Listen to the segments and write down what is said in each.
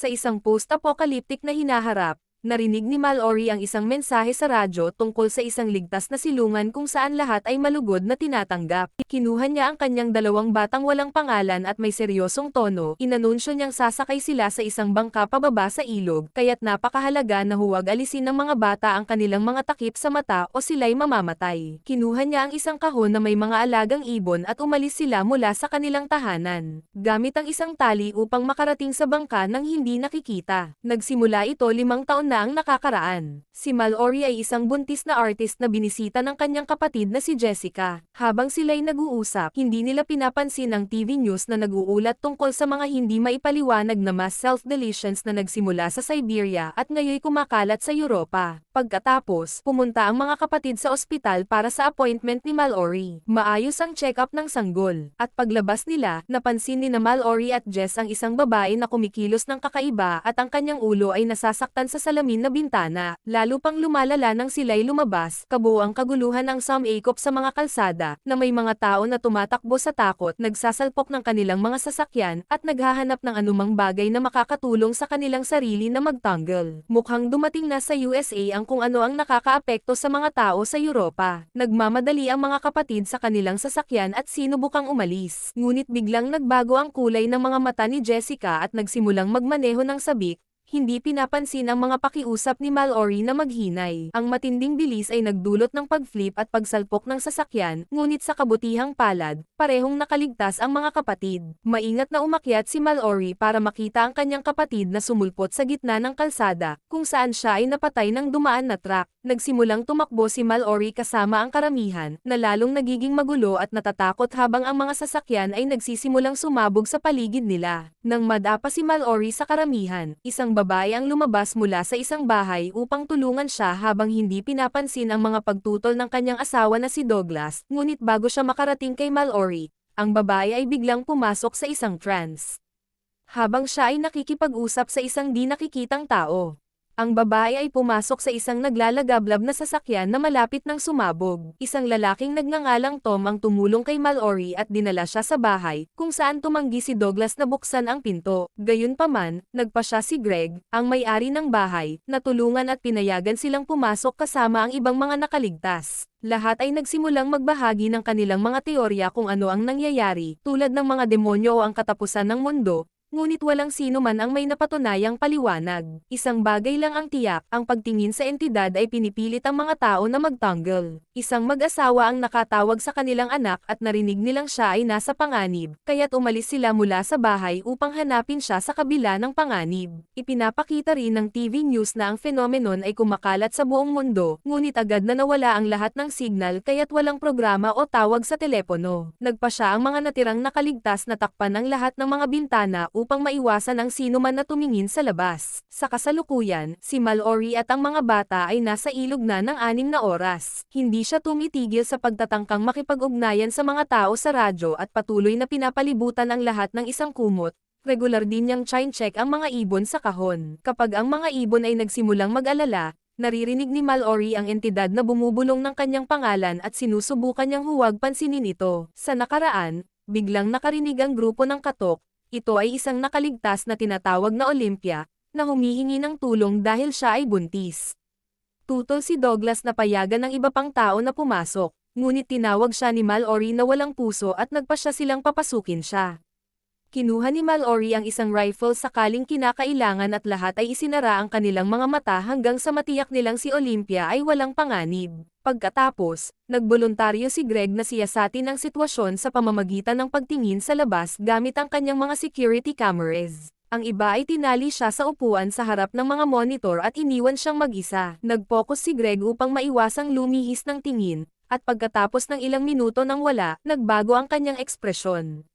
Sa isang post-apocalyptic na hinaharap, narinig ni Mallory ang isang mensahe sa radyo tungkol sa isang ligtas na silungan kung saan lahat ay malugod na tinatanggap. Kinuha niya ang kanyang 2 batang walang pangalan at may seryosong tono. Inanunsyo niyang sasakay sila sa isang bangka pababa sa ilog, kaya't napakahalaga na huwag alisin ng mga bata ang kanilang mga takip sa mata o sila'y mamamatay. Kinuha niya ang isang kahon na may mga alagang ibon at umalis sila mula sa kanilang tahanan, gamit ang isang tali upang makarating sa bangka nang hindi nakikita. Nagsimula ito 5 taon na ang nakakaraan. Si Mallory ay isang buntis na artist na binisita ng kanyang kapatid na si Jessica. Habang sila'y nag-uusap, hindi nila pinapansin ang TV news na nag-uulat tungkol sa mga hindi maipaliwanag na mass self-deletions na nagsimula sa Siberia at ngayoy kumakalat sa Europa. Pagkatapos, pumunta ang mga kapatid sa ospital para sa appointment ni Mallory. Maayos ang check-up ng sanggol. At paglabas nila, napansin ni na Mallory at Jess ang isang babae na kumikilos ng kakaiba at ang kanyang ulo ay nasasaktan sa salamin na bintana. Lalo pang lumalala nang sila'y lumabas, kabuuang kaguluhan ang sumikop sa mga kalsada, na may mga tao na tumatakbo sa takot, nagsasalpok ng kanilang mga sasakyan, at naghahanap ng anumang bagay na makakatulong sa kanilang sarili na magtanggol. Mukhang dumating na sa USA ang kung ano ang nakakaapekto sa mga tao sa Europa. Nagmamadali ang mga kapatid sa kanilang sasakyan at sinubukang umalis. Ngunit biglang nagbago ang kulay ng mga mata ni Jessica at nagsimulang magmaneho ng sabik. Hindi pinapansin ang mga pakiusap ni Mallory na maghinay. Ang matinding bilis ay nagdulot ng pag-flip at pagsalpok ng sasakyan, ngunit sa kabutihang palad, parehong nakaligtas ang mga kapatid. Maingat na umakyat si Mallory para makita ang kanyang kapatid na sumulpot sa gitna ng kalsada, kung saan siya ay napatay ng dumaan na truck. Nagsimulang tumakbo si Mallory kasama ang karamihan, na lalong nagiging magulo at natatakot habang ang mga sasakyan ay nagsisimulang sumabog sa paligid nila. Nang madapa si Mallory sa karamihan, isang babae ang lumabas mula sa isang bahay upang tulungan siya habang hindi pinapansin ang mga pagtutol ng kanyang asawa na si Douglas, ngunit bago siya makarating kay Mallory, ang babae ay biglang pumasok sa isang trance. Habang siya ay nakikipag-usap sa isang di nakikitang tao, ang babae ay pumasok sa isang naglalagablab na sasakyan na malapit ng sumabog. Isang lalaking nagngangalang Tom ang tumulong kay Mallory at dinala siya sa bahay, kung saan tumanggi si Douglas na buksan ang pinto. Gayunpaman, nagpa siya si Greg, ang may-ari ng bahay, na tulungan at pinayagan silang pumasok kasama ang ibang mga nakaligtas. Lahat ay nagsimulang magbahagi ng kanilang mga teorya kung ano ang nangyayari, tulad ng mga demonyo o ang katapusan ng mundo. Ngunit walang sino man ang may napatunayang paliwanag. Isang bagay lang ang tiyak, ang pagtingin sa entidad ay pinipilit ang mga tao na magtanggol. Isang mag-asawa ang nakatawag sa kanilang anak at narinig nilang siya ay nasa panganib, kaya't umalis sila mula sa bahay upang hanapin siya sa kabila ng panganib. Ipinapakita rin ng TV news na ang phenomenon ay kumakalat sa buong mundo, ngunit agad na nawala ang lahat ng signal kaya't walang programa o tawag sa telepono. Nagpa siya ang mga natirang nakaligtas na takpan ang lahat ng mga bintana upang maiwasan ang sino man na tumingin sa labas. Sa kasalukuyan, si Mallory at ang mga bata ay nasa ilog na ng 6 na oras. Hindi siya tumitigil sa pagtatangkang makipag-ugnayan sa mga tao sa radyo at patuloy na pinapalibutan ang lahat ng isang kumot. Regular din niyang chine-check ang mga ibon sa kahon. Kapag ang mga ibon ay nagsimulang mag-alala, naririnig ni Mallory ang entidad na bumubulong ng kanyang pangalan at sinusubukan niyang huwag pansinin ito. Sa nakaraan, biglang nakarinig ang grupo ng katok. Ito ay isang nakaligtas na tinatawag na Olympia, na humihingi ng tulong dahil siya ay buntis. Tutol si Douglas na payagan ng iba pang tao na pumasok, ngunit tinawag siya ni Mallory na walang puso at nagpa siya silang papasukin siya. Kinuha ni Mallory ang isang rifle sakaling kinakailangan at lahat ay isinara ang kanilang mga mata hanggang sa matiyak nilang si Olympia ay walang panganib. Pagkatapos, nagboluntaryo si Greg na siyasatin ang sitwasyon sa pamamagitan ng pagtingin sa labas gamit ang kanyang mga security cameras. Ang iba ay tinali siya sa upuan sa harap ng mga monitor at iniwan siyang mag-isa. Nag-focus si Greg upang maiwasang lumihis ng tingin, at pagkatapos ng ilang minuto nang wala, nagbago ang kanyang ekspresyon.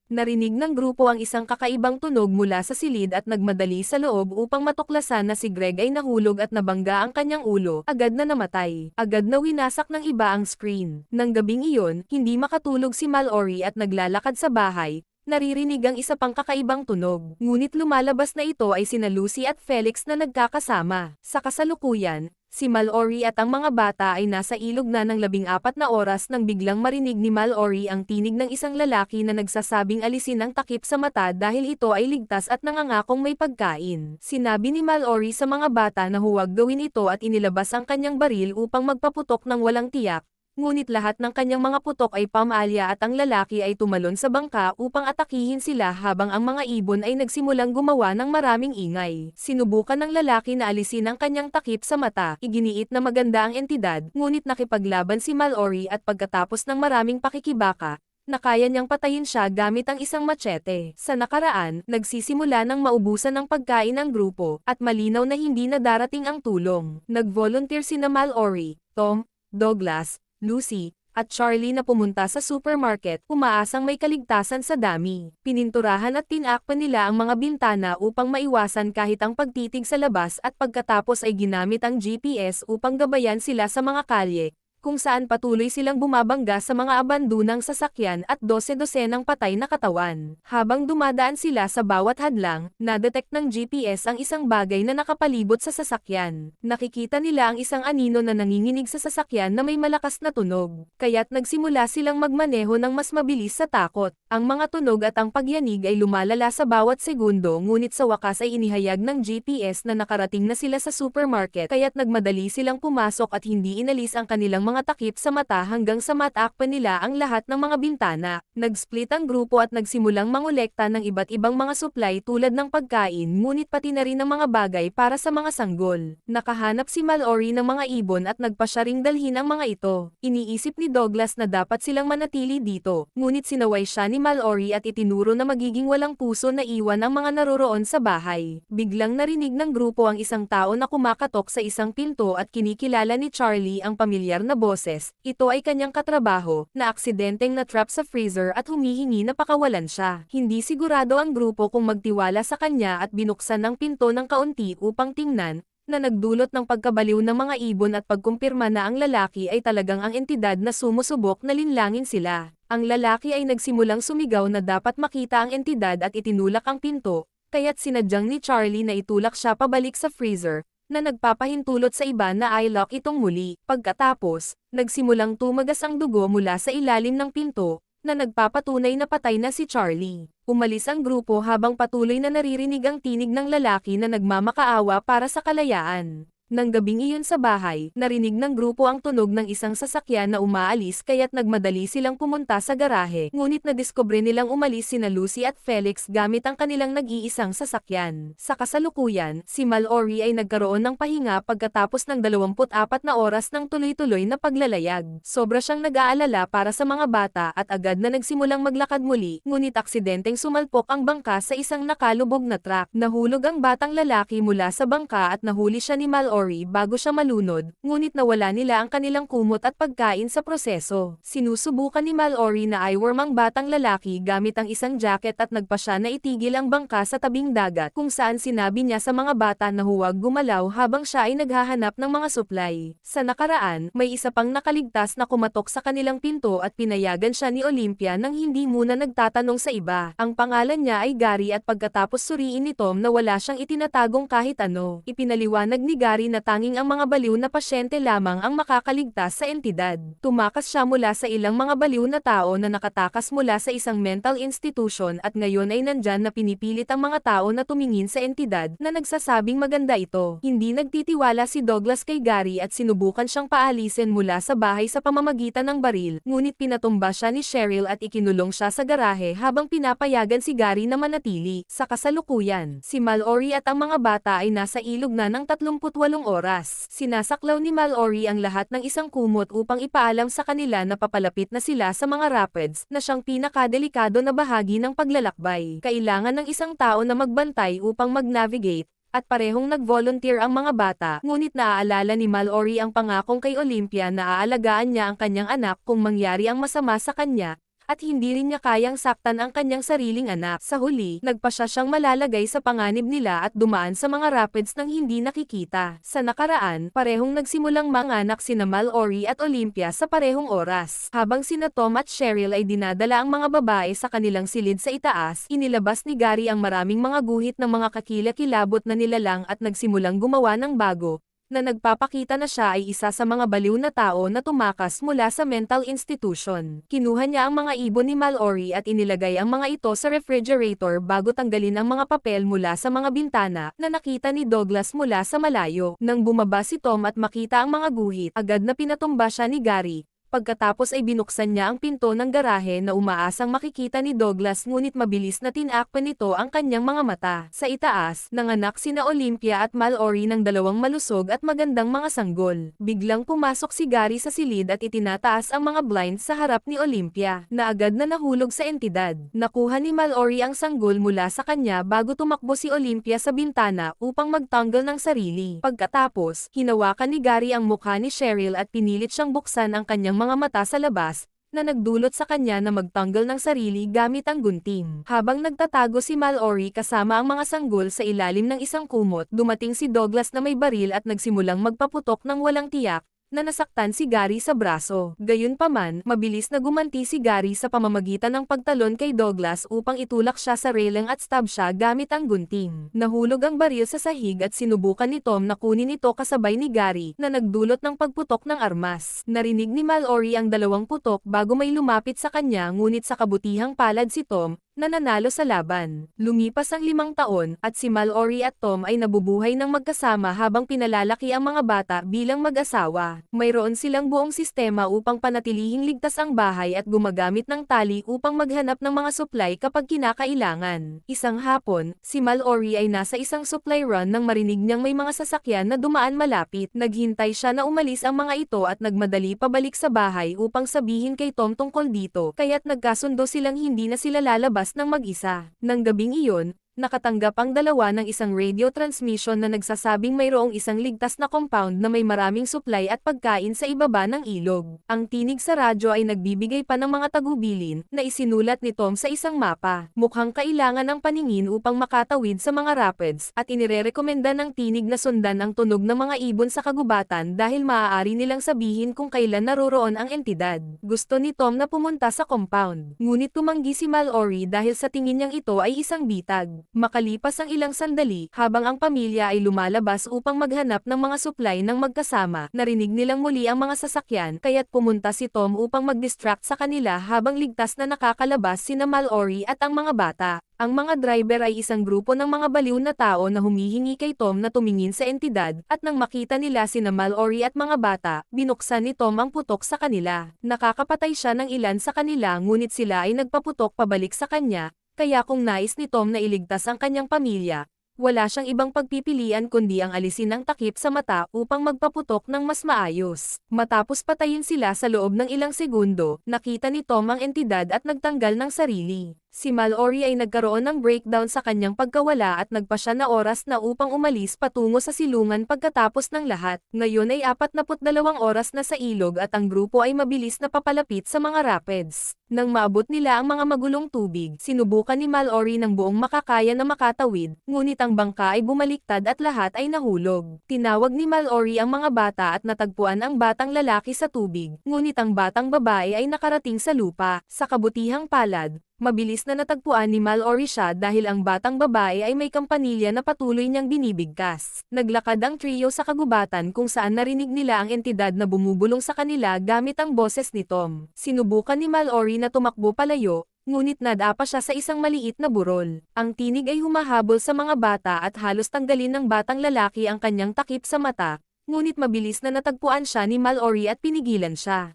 Narinig ng grupo ang isang kakaibang tunog mula sa silid at nagmadali sa loob upang matuklasan na si Greg ay nahulog at nabangga ang kanyang ulo, agad na namatay. Agad na winasak ng iba ang screen. Nang gabing iyon, hindi makatulog si Mallory at naglalakad sa bahay. Naririnig ang isa pang kakaibang tunog, ngunit lumalabas na ito ay sina Lucy at Felix na nagkakasama. Sa kasalukuyan, Si Mallory at ang mga bata ay nasa ilog na ng 14 na oras nang biglang marinig ni Mallory ang tinig ng isang lalaki na nagsasabing alisin ang takip sa mata dahil ito ay ligtas at nangangakong may pagkain. Sinabi ni Mallory sa mga bata na huwag gawin ito at inilabas ang kanyang baril upang magpaputok ng walang tiyak. Ngunit lahat ng kanyang mga putok ay pamalya at ang lalaki ay tumalon sa bangka upang atakihin sila habang ang mga ibon ay nagsimulang gumawa ng maraming ingay. Sinubukan ng lalaki na alisin ang kanyang takip sa mata, iginiit na maganda ang entidad, ngunit nakipaglaban si Mallory at pagkatapos ng maraming pakikibaka, na kaya niyang patayin siya gamit ang isang machete. Sa nakaraan, nagsisimula ng maubusan ng pagkain ang grupo, at malinaw na hindi na darating ang tulong. Nag-volunteer sina Mallory, Tom, Douglas, Lucy, at Charlie na pumunta sa supermarket, umaasang may kaligtasan sa dami. Pininturahan at tinakpan nila ang mga bintana upang maiwasan kahit ang pagtitig sa labas at pagkatapos ay ginamit ang GPS upang gabayan sila sa mga kalye, kung saan patuloy silang bumabangga sa mga abandonang sasakyan at dose-dosenang patay na katawan. Habang dumadaan sila sa bawat hadlang, nadetect ng GPS ang isang bagay na nakapalibot sa sasakyan. Nakikita nila ang isang anino na nanginginig sa sasakyan na may malakas na tunog, kaya't nagsimula silang magmaneho ng mas mabilis sa takot. Ang mga tunog at ang pagyanig ay lumalala sa bawat segundo, ngunit sa wakas ay inihayag ng GPS na nakarating na sila sa supermarket, kaya't nagmadali silang pumasok at hindi inalis ang kanilang mga takip sa mata hanggang sa matakpan nila ang lahat ng mga bintana. Nag-split ang grupo at nagsimulang mangolekta ng iba't ibang mga supply tulad ng pagkain, ngunit pati na rin ng mga bagay para sa mga sanggol. Nakahanap si Mallory ng mga ibon at nagpasya ring dalhin ang mga ito. Iniisip ni Douglas na dapat silang manatili dito, ngunit sinaway siya ni Mallory at itinuro na magiging walang puso na iwan ang mga naroroon sa bahay. Biglang narinig ng grupo ang isang tao na kumakatok sa isang pinto at kinikilala ni Charlie ang pamilyar na boses. Ito ay kanyang katrabaho, na aksidenteng na-trap sa freezer at humihingi na pakawalan siya. Hindi sigurado ang grupo kung magtiwala sa kanya at binuksan ang pinto ng kaunti upang tingnan, na nagdulot ng pagkabaliw ng mga ibon at pagkumpirma na ang lalaki ay talagang ang entidad na sumusubok na linlangin sila. Ang lalaki ay nagsimulang sumigaw na dapat makita ang entidad at itinulak ang pinto, kaya't sinadyang ni Charlie na itulak siya pabalik sa freezer, na nagpapahintulot sa iba na i-lock itong muli. Pagkatapos, nagsimulang tumagas ang dugo mula sa ilalim ng pinto, na nagpapatunay na patay na si Charlie. Umalis ang grupo habang patuloy na naririnig ang tinig ng lalaki na nagmamakaawa para sa kalayaan. Nang gabing iyon sa bahay, narinig ng grupo ang tunog ng isang sasakyan na umaalis kaya't nagmadali silang pumunta sa garahe. Ngunit nadiskubre nilang umalis sina Lucy at Felix gamit ang kanilang nag-iisang sasakyan. Sa kasalukuyan, si Mallory ay nagkaroon ng pahinga pagkatapos ng 24 na oras ng tuloy-tuloy na paglalayag. Sobra siyang nag-aalala para sa mga bata at agad na nagsimulang maglakad muli, ngunit aksidenteng sumalpok ang bangka sa isang nakalubog na truck. Nahulog ang batang lalaki mula sa bangka at nahuli siya ni Mallory bago siya malunod, ngunit nawala nila ang kanilang kumot at pagkain sa proseso. Sinusubukan ni Mallory na i-worm ang batang lalaki gamit ang isang jacket at nagpa siya na itigil ang bangka sa tabing dagat, kung saan sinabi niya sa mga bata na huwag gumalaw habang siya ay naghahanap ng mga supply. Sa nakaraan, may isa pang nakaligtas na kumatok sa kanilang pinto at pinayagan siya ni Olympia nang hindi muna nagtatanong sa iba. Ang pangalan niya ay Gary at pagkatapos suriin ni Tom na wala siyang itinatagong kahit ano, ipinaliwanag ni Gary na tanging ang mga baliw na pasyente lamang ang makakaligtas sa entidad. Tumakas siya mula sa ilang mga baliw na tao na nakatakas mula sa isang mental institution at ngayon ay nandyan na pinipilit ang mga tao na tumingin sa entidad na nagsasabing maganda ito. Hindi nagtitiwala si Douglas kay Gary at sinubukan siyang paalisin mula sa bahay sa pamamagitan ng baril, ngunit pinatumba siya ni Cheryl at ikinulong siya sa garahe habang pinapayagan si Gary na manatili. Sa kasalukuyan, si Mallory at ang mga bata ay nasa ilog na ng 38 oras. Sinasaklaw ni Mallory ang lahat ng isang kumot upang ipaalam sa kanila na papalapit na sila sa mga rapids, na siyang pinakadelikado na bahagi ng paglalakbay. Kailangan ng isang tao na magbantay upang mag-navigate, at parehong nag-volunteer ang mga bata, ngunit naaalala ni Mallory ang pangakong kay Olympia na aalagaan niya ang kanyang anak kung mangyari ang masama sa kanya, at hindi rin niya kayang saktan ang kanyang sariling anak. Sa huli, nagpasya siyang malalagay sa panganib nila at dumaan sa mga rapids nang hindi nakikita. Sa nakaraan, parehong nagsimulang manganak sina Mallory at Olympia sa parehong oras. Habang sina Tom at Cheryl ay dinadala ang mga babae sa kanilang silid sa itaas, inilabas ni Gary ang maraming mga guhit ng mga kakilakilabot na nilalang at nagsimulang gumawa ng bago, na nagpapakita na siya ay isa sa mga baliw na tao na tumakas mula sa mental institution. Kinuha niya ang mga ibon ni Mallory at inilagay ang mga ito sa refrigerator bago tanggalin ang mga papel mula sa mga bintana na nakita ni Douglas mula sa malayo. Nang bumaba si Tom at makita ang mga guhit, agad na pinatumba siya ni Gary. Pagkatapos ay binuksan niya ang pinto ng garahe na umaasang makikita ni Douglas ngunit mabilis na tinakpan nito ang kanyang mga mata. Sa itaas, nanganak sina Olympia at Mallory ng dalawang malusog at magandang mga sanggol. Biglang pumasok si Gary sa silid at itinataas ang mga blinds sa harap ni Olympia, na agad na nahulog sa entidad. Nakuha ni Mallory ang sanggol mula sa kanya bago tumakbo si Olympia sa bintana upang magtanggal ng sarili. Pagkatapos, hinawakan ni Gary ang mukha ni Cheryl at pinilit siyang buksan ang kanyang mga mata sa labas, na nagdulot sa kanya na magtanggal ng sarili gamit ang gunting. Habang nagtatago si Mallory kasama ang mga sanggol sa ilalim ng isang kumot, dumating si Douglas na may baril at nagsimulang magpaputok ng walang tiyak, na nasaktan si Gary sa braso. Gayunpaman, mabilis na gumanti si Gary sa pamamagitan ng pagtalon kay Douglas upang itulak siya sa railing at stab siya gamit ang gunting. Nahulog ang baril sa sahig at sinubukan ni Tom na kunin ito kasabay ni Gary, na nagdulot ng pagputok ng armas. Narinig ni Mallory ang dalawang putok bago may lumapit sa kanya ngunit sa kabutihang palad si Tom, na nanalo sa laban. Lumipas ang 5 taon, at si Mallory at Tom ay nabubuhay ng magkasama habang pinalalaki ang mga bata bilang mag-asawa. Mayroon silang buong sistema upang panatilihing ligtas ang bahay at gumagamit ng tali upang maghanap ng mga supply kapag kinakailangan. Isang hapon, si Mallory ay nasa isang supply run nang marinig niyang may mga sasakyan na dumaan malapit. Naghintay siya na umalis ang mga ito at nagmadali pabalik sa bahay upang sabihin kay Tom tungkol dito, kaya't nagkasundo silang hindi na sila lalabas ng mag-isa. Nang gabing iyon, nakatanggap ang dalawa ng isang radio transmission na nagsasabing mayroong isang ligtas na compound na may maraming supply at pagkain sa ibaba ng ilog. Ang tinig sa radyo ay nagbibigay pa ng mga tagubilin na isinulat ni Tom sa isang mapa. Mukhang kailangan ng paningin upang makatawid sa mga rapids at inirerekomenda ng tinig na sundan ang tunog ng mga ibon sa kagubatan dahil maaari nilang sabihin kung kailan naroroon ang entidad. Gusto ni Tom na pumunta sa compound, ngunit tumanggi si Mallory dahil sa tingin niyang ito ay isang bitag. Makalipas ang ilang sandali, habang ang pamilya ay lumalabas upang maghanap ng mga supply ng magkasama, narinig nilang muli ang mga sasakyan, kaya't pumunta si Tom upang mag-distract sa kanila habang ligtas na nakakalabas sina Mallory at ang mga bata. Ang mga driver ay isang grupo ng mga baliw na tao na humihingi kay Tom na tumingin sa entidad, at nang makita nila sina Mallory at mga bata, binuksan ni Tom ang putok sa kanila. Nakakapatay siya ng ilan sa kanila ngunit sila ay nagpaputok pabalik sa kanya, kaya kung nais ni Tom na iligtas ang kanyang pamilya, wala siyang ibang pagpipilian kundi ang alisin ang takip sa mata upang magpaputok ng mas maayos. Matapos patayin sila sa loob ng ilang segundo, nakita ni Tom ang entidad at nagtanggal ng sarili. Si Mallory ay nagkaroon ng breakdown sa kanyang pagkawala at nagpa siya na oras na upang umalis patungo sa silungan pagkatapos ng lahat. Ngayon ay 42 oras na sa ilog at ang grupo ay mabilis na papalapit sa mga rapids. Nang maabot nila ang mga magulong tubig, sinubukan ni Mallory ng buong makakaya na makatawid, ngunit ang bangka ay bumaliktad at lahat ay nahulog. Tinawag ni Mallory ang mga bata at natagpuan ang batang lalaki sa tubig, ngunit ang batang babae ay nakarating sa lupa. Sa kabutihang palad, mabilis na natagpuan ni Mallory siya dahil ang batang babae ay may kampanilya na patuloy niyang binibigkas. Naglakad ang trio sa kagubatan kung saan narinig nila ang entidad na bumubulong sa kanila gamit ang boses ni Tom. Sinubukan ni Mallory na tumakbo palayo, ngunit nadapa siya sa isang maliit na burol. Ang tinig ay humahabol sa mga bata at halos tanggalin ng batang lalaki ang kanyang takip sa mata, ngunit mabilis na natagpuan siya ni Mallory at pinigilan siya.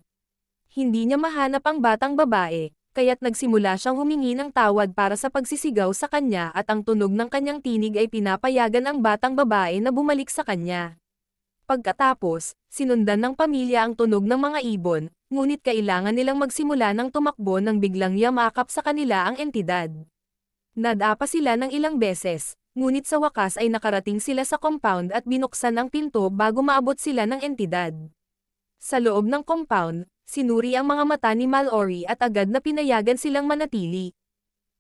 Hindi niya mahanap ang batang babae, kaya't nagsimula siyang humingi ng tawad para sa pagsisigaw sa kanya at ang tunog ng kanyang tinig ay pinapayagan ang batang babae na bumalik sa kanya. Pagkatapos, sinundan ng pamilya ang tunog ng mga ibon, ngunit kailangan nilang magsimula ng tumakbo nang biglang yamakap sa kanila ang entidad. Nadapa sila ng ilang beses, ngunit sa wakas ay nakarating sila sa compound at binuksan ang pinto bago maabot sila ng entidad. Sa loob ng compound, sinuri ang mga mata ni Mallory at agad na pinayagan silang manatili.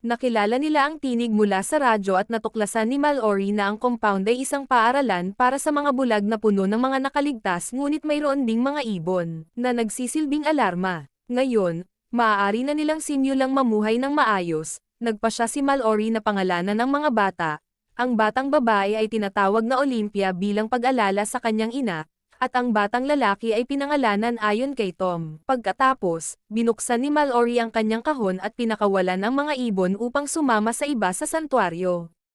Nakilala nila ang tinig mula sa radyo at natuklasan ni Mallory na ang compound ay isang paaralan para sa mga bulag na puno ng mga nakaligtas ngunit mayroon ding mga ibon na nagsisilbing alarma. Ngayon, maaari na nilang simulang mamuhay ng maayos. Nagpa siya si Mallory na pangalanan ng mga bata, Ang batang babae ay tinatawag na Olympia bilang pag-alala sa kanyang ina, at ang batang lalaki ay pinangalanan ayon kay Tom. Pagkatapos, binuksan ni Mallory ang kanyang kahon at pinakawalan ang mga ibon upang sumama sa iba sa santuaryo.